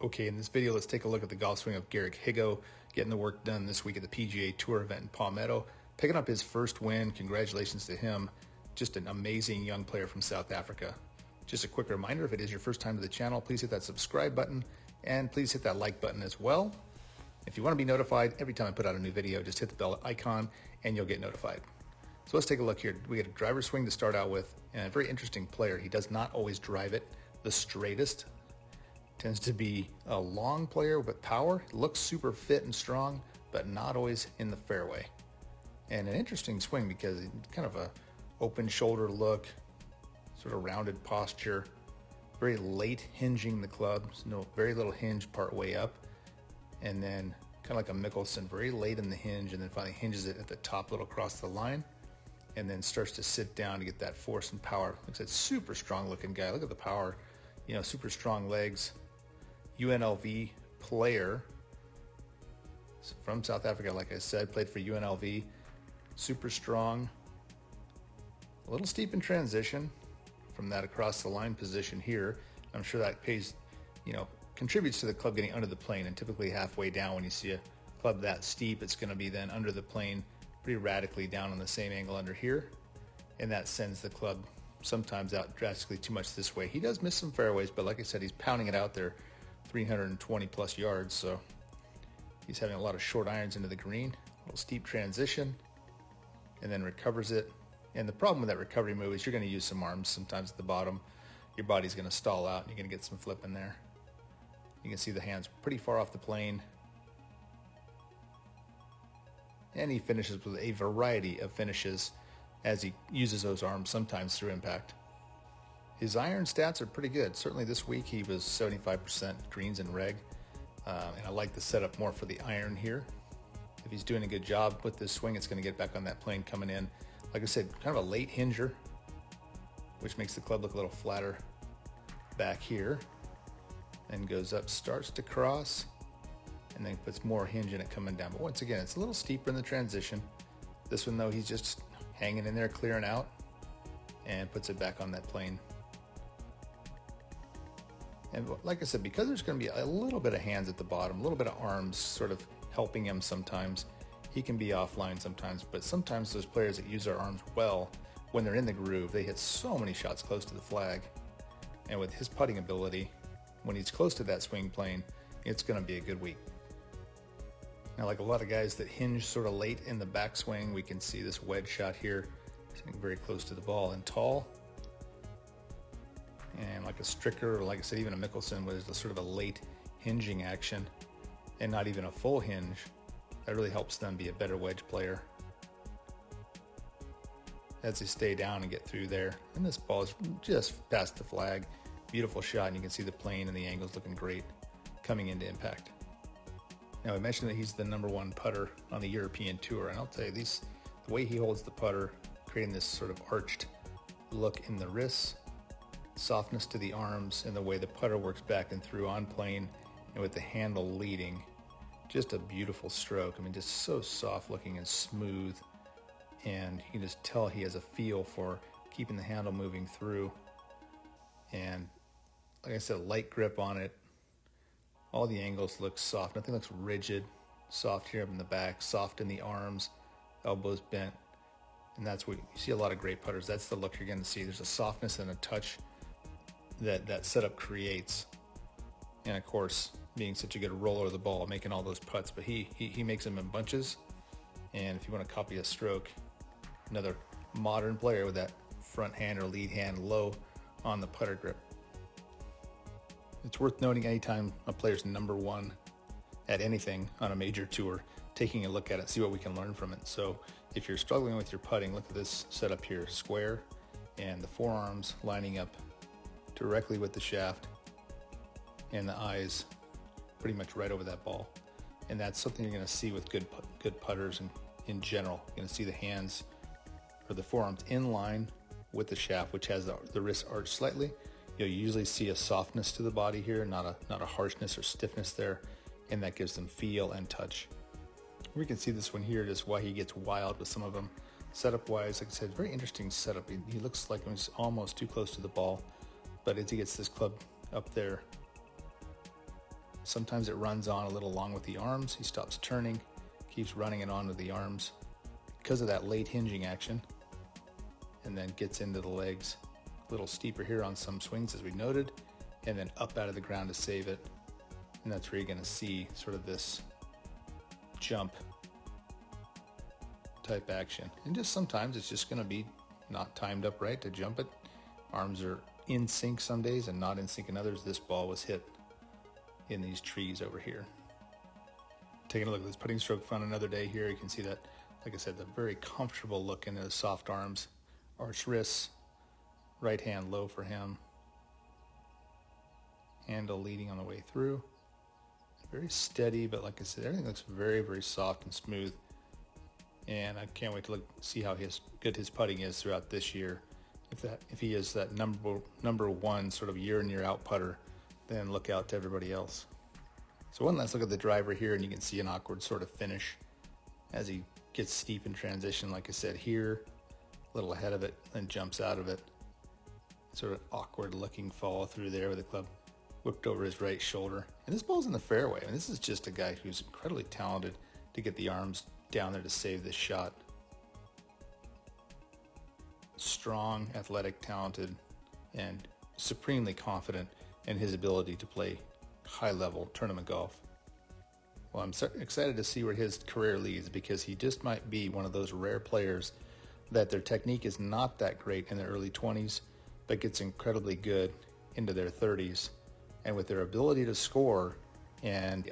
Okay, in this video, let's take a look at the golf swing of Garrick Higgo, getting the work done this week at the PGA Tour event in Palmetto, picking up his first win. Congratulations to him. Just an amazing young player from South Africa. Just a quick reminder, if it is your first time to the channel, please hit that subscribe button and please hit that like button as well. If you want to be notified every time I put out a new video, just hit the bell icon and you'll get notified. So let's take a look here. We get a driver swing to start out with, and a very interesting player. He does not always drive it the straightest. Tends to be a long player with power, looks super fit and strong, but not always in the fairway. And an interesting swing because kind of a open shoulder look, sort of rounded posture, very late hinging the club, very little hinge part way up, and then kind of like a Mickelson, very late in the hinge, and then finally hinges it at the top, little across the line, and then starts to sit down to get that force and power. Looks like a super strong looking guy. Look at the power, super strong legs. UNLV player from South Africa, like I said, played for UNLV, super strong, a little steep in transition from that across the line position here. I'm sure that contributes to the club getting under the plane, and typically halfway down when you see a club that steep, it's going to be then under the plane pretty radically down on the same angle under here, and that sends the club sometimes out drastically too much this way. He does miss some fairways, but like I said, he's pounding it out there 320 plus yards, so he's having a lot of short irons into the green, a little steep transition, and then recovers it. And the problem with that recovery move is you're going to use some arms sometimes at the bottom. Your body's going to stall out and you're going to get some flip in there. You can see the hands pretty far off the plane, and he finishes with a variety of finishes as he uses those arms sometimes through impact. His iron stats are pretty good. Certainly this week he was 75% greens and reg, and I like the setup more for the iron here. If he's doing a good job with this swing, it's going to get back on that plane coming in. Like I said, kind of a late hinger, which makes the club look a little flatter back here, and goes up, starts to cross, and then puts more hinge in it coming down. But once again, it's a little steeper in the transition. This one though, he's just hanging in there, clearing out, and puts it back on that plane. And like I said, because there's going to be a little bit of hands at the bottom, a little bit of arms sort of helping him sometimes, he can be offline sometimes, but sometimes those players that use their arms well, when they're in the groove, they hit so many shots close to the flag. And with his putting ability, when he's close to that swing plane, it's going to be a good week. Now, like a lot of guys that hinge sort of late in the backswing, we can see this wedge shot here, sitting very close to the ball and tall. And like a Stricker, or like I said, even a Mickelson was sort of a late hinging action and not even a full hinge. That really helps them be a better wedge player as they stay down and get through there. And this ball is just past the flag. Beautiful shot, and you can see the plane and the angles looking great coming into impact. Now, I mentioned that he's the #1 putter on the European Tour, and I'll tell you, the way he holds the putter, creating this sort of arched look in the wrists, softness to the arms, and the way the putter works back and through on plane and with the handle leading, just a beautiful stroke. I mean, just so soft looking and smooth, and you can just tell he has a feel for keeping the handle moving through. And like I said, light grip on it. All the angles look soft, nothing looks rigid. Soft here up in the back, soft in the arms, elbows bent, and that's what you see. A lot of great putters, that's the look you're going to see. There's a softness and a touch that setup creates, and of course, being such a good roller of the ball, making all those putts. But he makes them in bunches, and if you want to copy a stroke, another modern player with that front hand or lead hand low on the putter grip. It's worth noting anytime a player's #1 at anything on a major tour, taking a look at it, see what we can learn from it. So if you're struggling with your putting, look at this setup here, square, and the forearms lining up directly with the shaft, and the eyes pretty much right over that ball. And that's something you're going to see with good putters, and in general, you're going to see the hands or the forearms in line with the shaft, which has the wrist arched slightly. You'll usually see a softness to the body here, not a harshness or stiffness there, and that gives them feel and touch. We can see this one here, just why he gets wild with some of them. Setup wise, like I said, very interesting setup. He looks like he's almost too close to the ball, but as he gets this club up there, Sometimes it runs on a little long with the arms. He stops turning, keeps running it on with the arms because of that late hinging action, and then gets into the legs. A little steeper here on some swings, as we noted, and then up out of the ground to save it. And that's where you're going to see sort of this jump type action. And just sometimes it's just going to be not timed up right to jump it. Arms are in sync some days and not in sync in others. This ball was hit in these trees over here. Taking a look at this putting stroke fun another day here, you can see that, like I said, the very comfortable look into the soft arms, arched wrists, right hand low for him, handle leading on the way through. Very steady, but like I said, everything looks very, very soft and smooth. And I can't wait to see how good his putting is throughout this year. If he is that number one sort of year in year out putter, then look out to everybody else. So one last look at the driver here, and you can see an awkward sort of finish as he gets steep in transition. Like I said, here, a little ahead of it, then jumps out of it. Sort of awkward looking follow through there with the club whipped over his right shoulder. And this ball's in the fairway. I mean, this is just a guy who's incredibly talented to get the arms down there to save this shot. Strong, athletic, talented, and supremely confident in his ability to play high-level tournament golf. Well, I'm excited to see where his career leads, because he just might be one of those rare players that their technique is not that great in their early 20s, but gets incredibly good into their 30s. And with their ability to score and